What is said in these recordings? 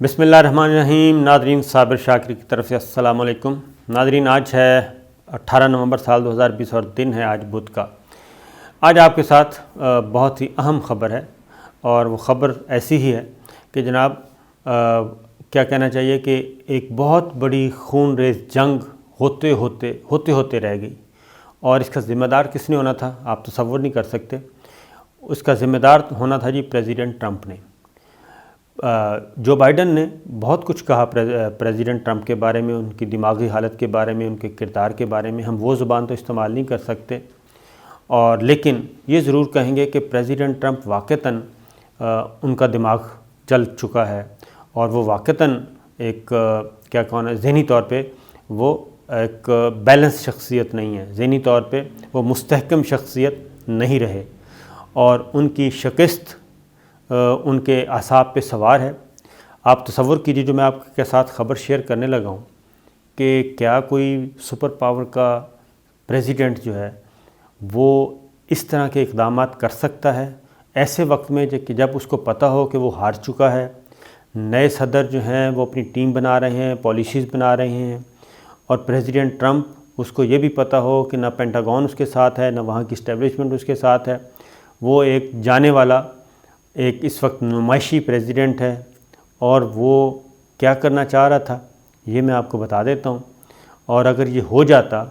بسم اللہ الرحمن الرحیم۔ ناظرین، صابر شاکر کی طرف سے السلام علیکم۔ ناظرین، آج ہے 18 نومبر سال 2020 اور دن ہے آج بدھ کا۔ آج آپ کے ساتھ بہت ہی اہم خبر ہے، اور وہ خبر ایسی ہی ہے کہ جناب کیا کہنا چاہیے کہ ایک بہت بڑی خون ریز جنگ ہوتے ہوتے رہ گئی، اور اس کا ذمہ دار کس نے ہونا تھا آپ تصور نہیں کر سکتے۔ اس کا ذمہ دار ہونا تھا پریزیڈنٹ ٹرمپ نے۔ جو بائیڈن نے بہت کچھ کہا پریزیڈنٹ ٹرمپ کے بارے میں، ان کی دماغی حالت کے بارے میں، ان کے کردار کے بارے میں۔ ہم وہ زبان تو استعمال نہیں کر سکتے، اور لیکن یہ ضرور کہیں گے کہ پریزیڈنٹ ٹرمپ واقعتاً ان کا دماغ چل چکا ہے، اور وہ واقعتاً ایک کیا کہنا ذہنی طور پہ وہ ایک بیلنس شخصیت نہیں ہے، ذہنی طور پہ وہ مستحکم شخصیت نہیں رہے، اور ان کی شکست ان کے اعصاب پہ سوار ہے۔ آپ تصور کیجیے، جو میں آپ کے ساتھ خبر شیئر کرنے لگا ہوں، کہ کیا کوئی سپر پاور کا پریزیڈنٹ جو ہے وہ اس طرح کے اقدامات کر سکتا ہے ایسے وقت میں جب اس کو پتہ ہو کہ وہ ہار چکا ہے۔ نئے صدر جو ہیں وہ اپنی ٹیم بنا رہے ہیں، پالیسیز بنا رہے ہیں، اور پریزیڈنٹ ٹرمپ اس کو یہ بھی پتہ ہو کہ نہ پینٹاگون اس کے ساتھ ہے، نہ وہاں کی اسٹیبلشمنٹ اس کے ساتھ ہے۔ وہ ایک جانے والا ایک اس وقت نمائشی پریزیڈنٹ ہے، اور وہ کیا کرنا چاہ رہا تھا یہ میں آپ کو بتا دیتا ہوں۔ اور اگر یہ ہو جاتا،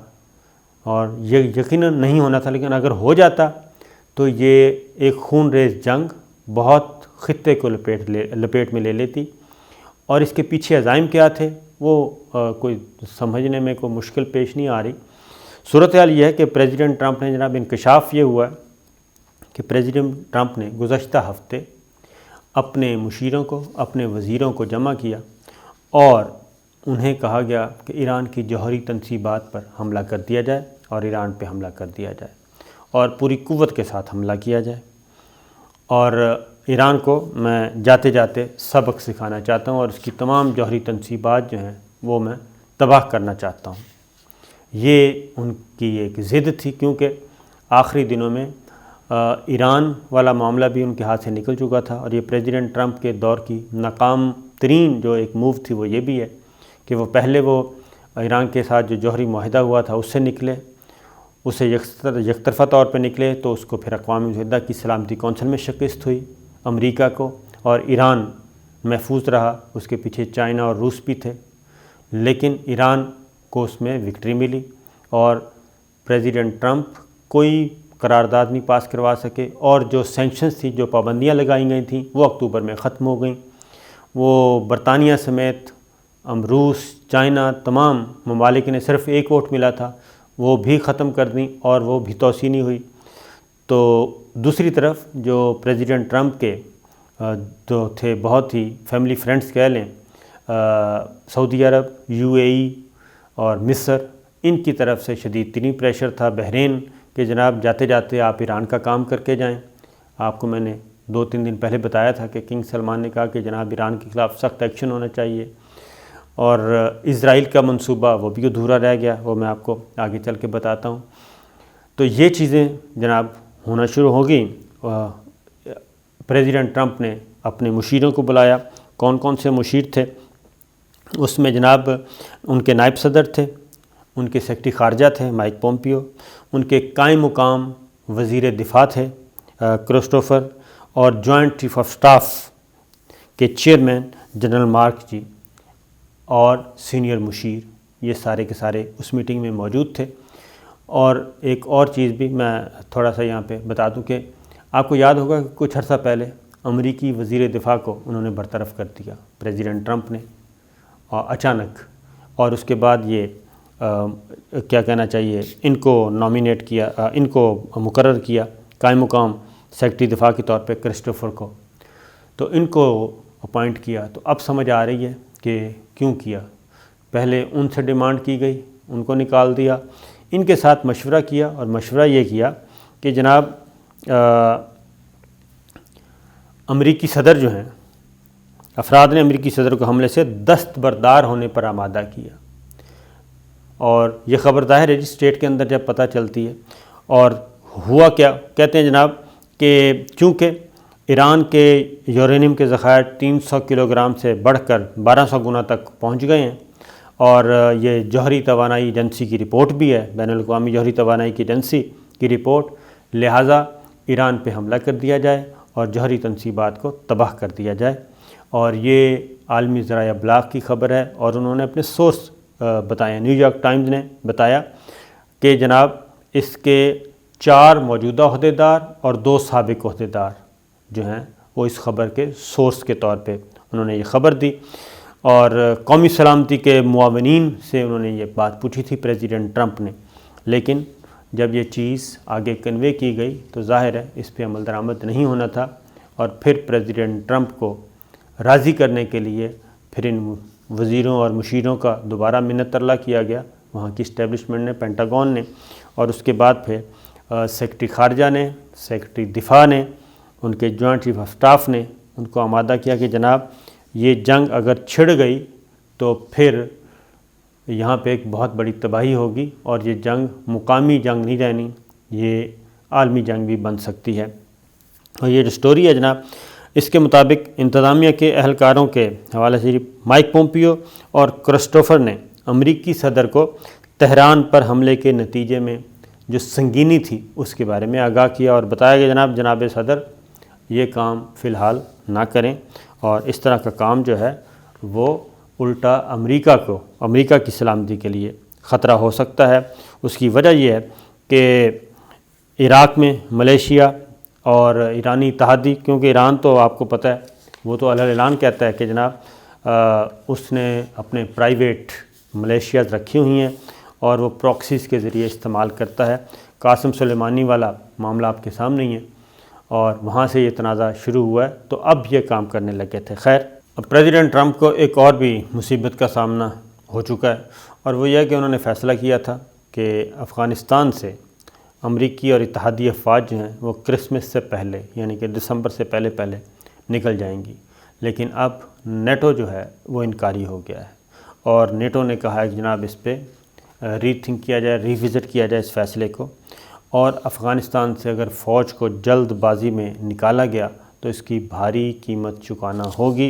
اور یہ یقیناً نہیں ہونا تھا، لیکن اگر ہو جاتا تو یہ ایک خون ریز جنگ بہت خطے کو لپیٹ میں لے لیتی، اور اس کے پیچھے عزائم کیا تھے وہ کوئی سمجھنے میں کوئی مشکل پیش نہیں آ رہی۔ صورتحال یہ ہے کہ پریزیڈنٹ ٹرمپ نے جناب انکشاف یہ ہوا ہے کہ پریزیڈنٹ ٹرمپ نے گزشتہ ہفتے اپنے مشیروں کو، اپنے وزیروں کو جمع کیا، اور انہیں کہا گیا کہ ایران کی جوہری تنصیبات پر حملہ کر دیا جائے، اور ایران پہ حملہ کر دیا جائے، اور پوری قوت کے ساتھ حملہ کیا جائے۔ اور ایران کو میں جاتے جاتے سبق سکھانا چاہتا ہوں، اور اس کی تمام جوہری تنصیبات جو ہیں وہ میں تباہ کرنا چاہتا ہوں۔ یہ ان کی ایک ضد تھی، کیونکہ آخری دنوں میں ایران والا معاملہ بھی ان کے ہاتھ سے نکل چکا تھا، اور یہ پریزیڈنٹ ٹرمپ کے دور کی ناکام ترین جو ایک موو تھی وہ یہ بھی ہے کہ وہ پہلے وہ ایران کے ساتھ جو جوہری معاہدہ ہوا تھا اس سے نکلے، اسے یک طرفہ طور پہ نکلے، تو اس کو پھر اقوام متحدہ کی سلامتی کونسل میں شکست ہوئی امریکہ کو، اور ایران محفوظ رہا۔ اس کے پیچھے چائنا اور روس بھی تھے، لیکن ایران کو اس میں وکٹری ملی، اور پریزیڈنٹ ٹرمپ کوئی قرارداد نہیں پاس کروا سکے، اور جو سینکشنز تھی، جو پابندیاں لگائی گئی تھیں، وہ اکتوبر میں ختم ہو گئیں۔ وہ برطانیہ سمیت روس، چائنا، تمام ممالک نے صرف ایک ووٹ ملا تھا، وہ بھی ختم کر دیں، اور وہ بھی توسیع نہیں ہوئی۔ تو دوسری طرف جو پریزیڈنٹ ٹرمپ کے جو تھے بہت ہی فیملی فرینڈز کہہ لیں، سعودی عرب، UAE اور مصر، ان کی طرف سے شدید ترین پریشر تھا۔ بحرین کہ جناب جاتے جاتے آپ ایران کا کام کر کے جائیں۔ آپ کو میں نے 2-3 دن پہلے بتایا تھا کہ کنگ سلمان نے کہا کہ جناب ایران کے خلاف سخت ایکشن ہونا چاہیے، اور اسرائیل کا منصوبہ وہ بھی ادھورا رہ گیا، وہ میں آپ کو آگے چل کے بتاتا ہوں۔ تو یہ چیزیں جناب ہونا شروع ہو گئیں۔ پریزیڈنٹ ٹرمپ نے اپنے مشیروں کو بلایا۔ کون کون سے مشیر تھے اس میں؟ جناب ان کے نائب صدر تھے، ان کے سیکرٹری خارجہ تھے مائک پومپیو، ان کے قائم مقام وزیر دفاع تھے کرسٹوفر، اور جوائنٹ چیف آف سٹاف کے چیئرمین جنرل مارک جی، اور سینئر مشیر، یہ سارے کے سارے اس میٹنگ میں موجود تھے۔ اور ایک اور چیز بھی میں تھوڑا سا یہاں پہ بتا دوں کہ آپ کو یاد ہوگا کہ کچھ عرصہ پہلے امریکی وزیر دفاع کو انہوں نے برطرف کر دیا پریزیڈنٹ ٹرمپ نے اچانک، اور اس کے بعد یہ کیا کہنا چاہیے، ان کو نامینیٹ کیا، ان کو مقرر کیا قائم مقام سیکرٹری دفاع کے طور پہ کرسٹوفر کو، تو ان کو اپوائنٹ کیا۔ تو اب سمجھ آ رہی ہے کہ کیوں کیا۔ پہلے ان سے ڈیمانڈ کی گئی، ان کو نکال دیا، ان کے ساتھ مشورہ کیا، اور مشورہ یہ کیا کہ جناب امریکی صدر جو ہیں، افراد نے امریکی صدر کو حملے سے دستبردار ہونے پر آمادہ کیا، اور یہ خبر ظاہر ہے جی اسٹیٹ کے اندر جب پتہ چلتی ہے۔ اور ہوا کیا، کہتے ہیں جناب کہ چونکہ ایران کے یورینیم کے ذخائر 300 کلو گرام سے بڑھ کر 1200 گنا تک پہنچ گئے ہیں، اور یہ جوہری توانائی ایجنسی کی رپورٹ بھی ہے، بین الاقوامی جوہری توانائی کی ایجنسی کی رپورٹ، لہٰذا ایران پہ حملہ کر دیا جائے اور جوہری تنصیبات کو تباہ کر دیا جائے۔ اور یہ عالمی ذرائع ابلاغ کی خبر ہے، اور انہوں نے اپنے سورس بتایا، نیو یارک ٹائمز نے بتایا کہ جناب اس کے 4 موجودہ عہدیدار اور 2 سابق عہدیدار جو ہیں وہ اس خبر کے سورس کے طور پہ انہوں نے یہ خبر دی، اور قومی سلامتی کے معاونین سے انہوں نے یہ بات پوچھی تھی پریزیڈنٹ ٹرمپ نے، لیکن جب یہ چیز آگے کنوے کی گئی تو ظاہر ہے اس پہ عمل درآمد نہیں ہونا تھا، اور پھر پریزیڈنٹ ٹرمپ کو راضی کرنے کے لیے پھر ان وزیروں اور مشیروں کا دوبارہ منت ترلا کیا گیا، وہاں کی اسٹیبلشمنٹ نے، پینٹاگون نے، اور اس کے بعد پھر سیکرٹری خارجہ نے، سیکرٹری دفاع نے، ان کے جوائنٹ چیف آف سٹاف نے ان کو آمادہ کیا کہ جناب یہ جنگ اگر چھڑ گئی تو پھر یہاں پہ ایک بہت بڑی تباہی ہوگی، اور یہ جنگ مقامی جنگ نہیں رہنی، یہ عالمی جنگ بھی بن سکتی ہے۔ اور یہ جو سٹوری ہے جناب، اس کے مطابق انتظامیہ کے اہلکاروں کے حوالے سے مائک پومپیو اور کرسٹوفر نے امریکی صدر کو تہران پر حملے کے نتیجے میں جو سنگینی تھی اس کے بارے میں آگاہ کیا، اور بتایا کہ جناب صدر یہ کام فی الحال نہ کریں، اور اس طرح کا کام جو ہے وہ الٹا امریکہ کی سلامتی کے لیے خطرہ ہو سکتا ہے۔ اس کی وجہ یہ ہے کہ عراق میں ملیشیا اور ایرانی اتحادی، کیونکہ ایران تو آپ کو پتہ ہے وہ تو علیہ اعلان کہتا ہے کہ جناب اس نے اپنے پرائیویٹ ملیشیاز رکھی ہوئی ہیں اور وہ پراکسیز کے ذریعے استعمال کرتا ہے۔ قاسم سلیمانی والا معاملہ آپ کے سامنے ہی ہے، اور وہاں سے یہ تنازع شروع ہوا ہے، تو اب یہ کام کرنے لگے تھے۔ خیر، اب پریزیڈنٹ ٹرمپ کو ایک اور بھی مصیبت کا سامنا ہو چکا ہے، اور وہ یہ کہ انہوں نے فیصلہ کیا تھا کہ افغانستان سے امریکی اور اتحادی افواج جو ہیں وہ کرسمس سے پہلے، یعنی کہ دسمبر سے پہلے نکل جائیں گی، لیکن اب نیٹو جو ہے وہ انکاری ہو گیا ہے، اور نیٹو نے کہا ہے کہ جناب اس پہ ری تھنک کیا جائے، ری وزٹ کیا جائے اس فیصلے کو، اور افغانستان سے اگر فوج کو جلد بازی میں نکالا گیا تو اس کی بھاری قیمت چکانا ہوگی۔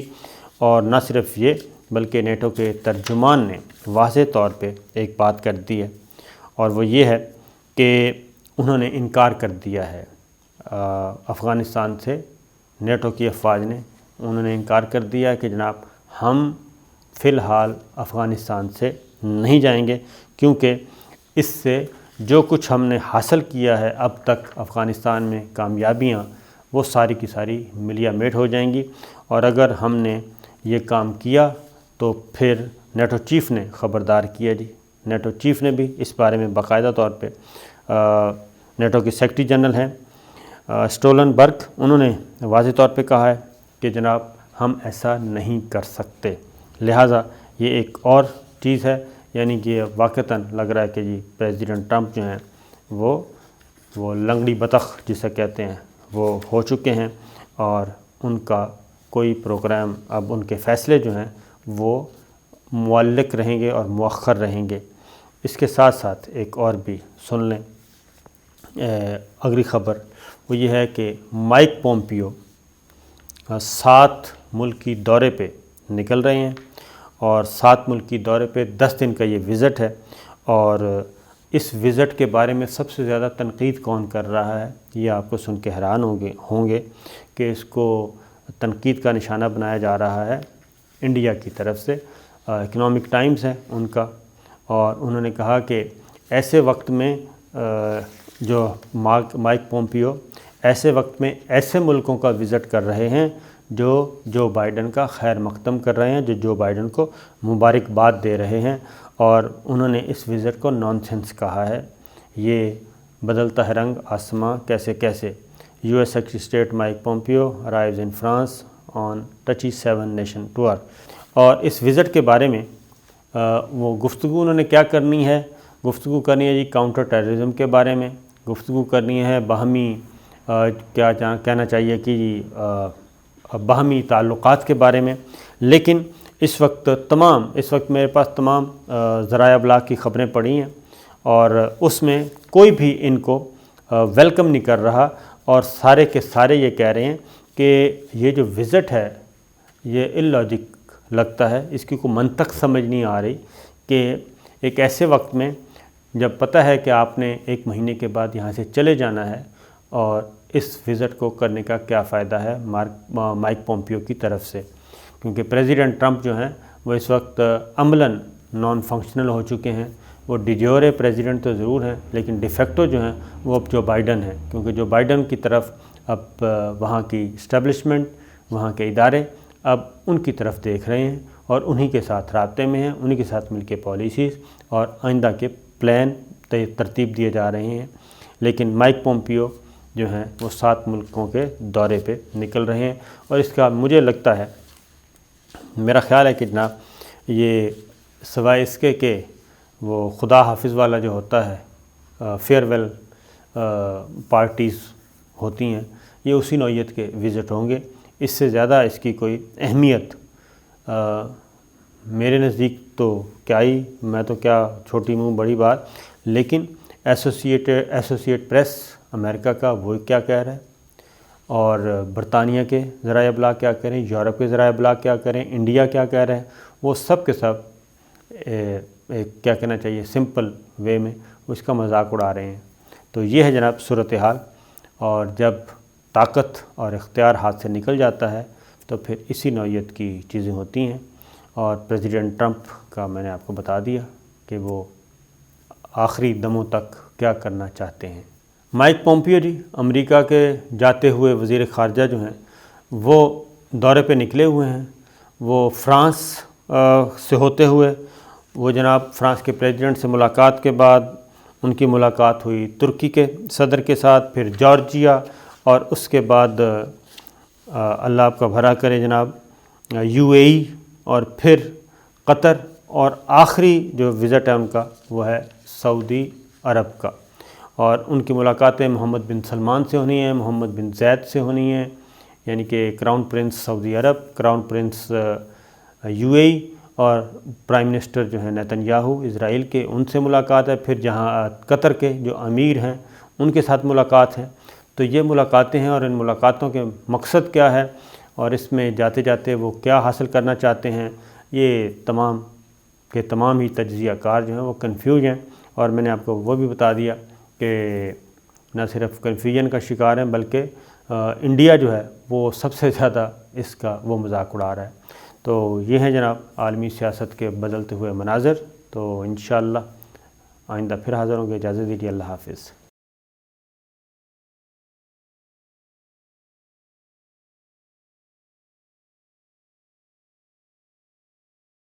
اور نہ صرف یہ بلکہ نیٹو کے ترجمان نے واضح طور پہ ایک بات کر دی ہے، اور وہ یہ ہے کہ انہوں نے انکار کر دیا ہے افغانستان سے، نیٹو کی افواج نے انہوں نے انکار کر دیا کہ جناب ہم فی الحال افغانستان سے نہیں جائیں گے، کیونکہ اس سے جو کچھ ہم نے حاصل کیا ہے اب تک افغانستان میں کامیابیاں، وہ ساری کی ساری ملیا میٹ ہو جائیں گی، اور اگر ہم نے یہ کام کیا تو پھر نیٹو چیف نے خبردار کیا نیٹو چیف نے بھی اس بارے میں باقاعدہ طور پہ نیٹو کے سیکرٹری جنرل ہیں اسٹولنبرگ، انہوں نے واضح طور پہ کہا ہے کہ جناب ہم ایسا نہیں کر سکتے، لہٰذا یہ ایک اور چیز ہے، یعنی کہ واقعتاً لگ رہا ہے کہ پریزیڈنٹ ٹرمپ جو ہیں وہ لنگڑی بطخ جسے کہتے ہیں وہ ہو چکے ہیں، اور ان کا کوئی پروگرام، اب ان کے فیصلے جو ہیں وہ معلق رہیں گے اور مؤخر رہیں گے۔ اس کے ساتھ ساتھ ایک اور بھی سن لیں اگلی خبر، وہ یہ ہے کہ مائک پومپیو 7 ملکی دورے پہ نکل رہے ہیں، اور 7 ملکی دورے پہ 10 دن کا یہ وزٹ ہے، اور اس وزٹ کے بارے میں سب سے زیادہ تنقید کون کر رہا ہے یہ آپ کو سن کے حیران ہوں گے کہ اس کو تنقید کا نشانہ بنایا جا رہا ہے انڈیا کی طرف سے۔ اکنامک ٹائمز ہے ان کا، اور انہوں نے کہا کہ ایسے وقت میں جو مائک پومپیو ایسے وقت میں ایسے ملکوں کا وزٹ کر رہے ہیں جو بائیڈن کا خیر مقدم کر رہے ہیں، جو بائیڈن کو مبارکباد دے رہے ہیں، اور انہوں نے اس وزٹ کو نان سینس کہا ہے۔ یہ بدلتا ہے رنگ آسماں کیسے U S secretary state mic Pompeo arrives in France on touchy 7 nation tour, اور اس وزٹ کے بارے میں وہ گفتگو انہوں نے کیا کرنی ہے، گفتگو کرنی ہے کاؤنٹر ٹیررزم کے بارے میں، گفتگو کرنی ہے باہمی کیا کہنا چاہیے کہ باہمی تعلقات کے بارے میں، لیکن اس وقت میرے پاس تمام ذرائع ابلاغ کی خبریں پڑی ہیں، اور اس میں کوئی بھی ان کو ویلکم نہیں کر رہا، اور سارے کے سارے یہ کہہ رہے ہیں کہ یہ جو وزٹ ہے یہ اللاجک لگتا ہے، اس کی کوئی منطق سمجھ نہیں آ رہی کہ ایک ایسے وقت میں جب پتہ ہے کہ آپ نے 1 مہینے کے بعد یہاں سے چلے جانا ہے، اور اس وزٹ کو کرنے کا کیا فائدہ ہے مائک پومپیو کی طرف سے، کیونکہ پریزیڈنٹ ٹرمپ جو ہیں وہ اس وقت عملاً نان فنکشنل ہو چکے ہیں۔ وہ ڈی جیورے پریزیڈنٹ تو ضرور ہیں، لیکن ڈی فیکٹو جو ہیں وہ اب جو بائیڈن ہیں، کیونکہ جو بائیڈن کی طرف اب وہاں کی اسٹیبلشمنٹ، وہاں کے ادارے اب ان کی طرف دیکھ رہے ہیں اور انہی کے ساتھ رابطے میں ہیں، انہی کے ساتھ مل کے پالیسیز اور آئندہ کے پلان ترتیب دیے جا رہے ہیں۔ لیکن مائک پومپیو جو ہیں وہ 7 ملکوں کے دورے پہ نکل رہے ہیں، اور اس کا مجھے لگتا ہے، میرا خیال ہے کہ جناب یہ سوائے اس کے کہ وہ خدا حافظ والا جو ہوتا ہے فیئر ویل پارٹیز ہوتی ہیں، یہ اسی نوعیت کے وزٹ ہوں گے۔ اس سے زیادہ اس کی کوئی اہمیت میرے نزدیک تو کیا ہی، میں تو کیا چھوٹی منہ بڑی بات، لیکن ایسوسیٹ پریس امریکہ کا وہ کیا کہہ رہا ہے، اور برطانیہ کے ذرائع ابلاغ کیا کہہ رہے ہیں، یورپ کے ذرائع ابلاغ کیا کہہ رہے ہیں، انڈیا کیا کہہ رہے ہیں، وہ سب کے سب ایک کیا کہنا چاہیے سمپل وے میں اس کا مذاق اڑا رہے ہیں۔ تو یہ ہے جناب صورتحال، اور جب طاقت اور اختیار ہاتھ سے نکل جاتا ہے تو پھر اسی نوعیت کی چیزیں ہوتی ہیں، اور پریزیڈنٹ ٹرمپ کا میں نے آپ کو بتا دیا کہ وہ آخری دموں تک کیا کرنا چاہتے ہیں۔ مائک پومپیو جی امریکہ کے جاتے ہوئے وزیر خارجہ جو ہیں وہ دورے پہ نکلے ہوئے ہیں۔ وہ فرانس سے ہوتے ہوئے وہ جناب فرانس کے پریزیڈنٹ سے ملاقات کے بعد ان کی ملاقات ہوئی ترکی کے صدر کے ساتھ، پھر جارجیا، اور اس کے بعد اللہ آپ کا بھلا کرے جناب UAE، اور پھر قطر، اور آخری جو وزٹ ہے ان کا وہ ہے سعودی عرب کا، اور ان کی ملاقاتیں محمد بن سلمان سے ہونی ہیں، محمد بن زید سے ہونی ہیں، یعنی کہ کراؤن پرنس سعودی عرب، کراؤن پرنس UAE، اور پرائم منسٹر جو ہیں نیتن یاہو اسرائیل کے، ان سے ملاقات ہے، پھر جہاں قطر کے جو امیر ہیں ان کے ساتھ ملاقات ہے۔ تو یہ ملاقاتیں ہیں، اور ان ملاقاتوں کے مقصد کیا ہے، اور اس میں جاتے جاتے وہ کیا حاصل کرنا چاہتے ہیں، یہ تمام کے تمام ہی تجزیہ کار جو ہیں وہ کنفیوز ہیں۔ اور میں نے آپ کو وہ بھی بتا دیا کہ نہ صرف کنفیوژن کا شکار ہیں، بلکہ انڈیا جو ہے وہ سب سے زیادہ اس کا وہ مذاق اڑا رہا ہے۔ تو یہ ہیں جناب عالمی سیاست کے بدلتے ہوئے مناظر۔ تو انشاءاللہ آئندہ پھر حاضر ہوں گے، اجازت دیجیے، اللہ حافظ۔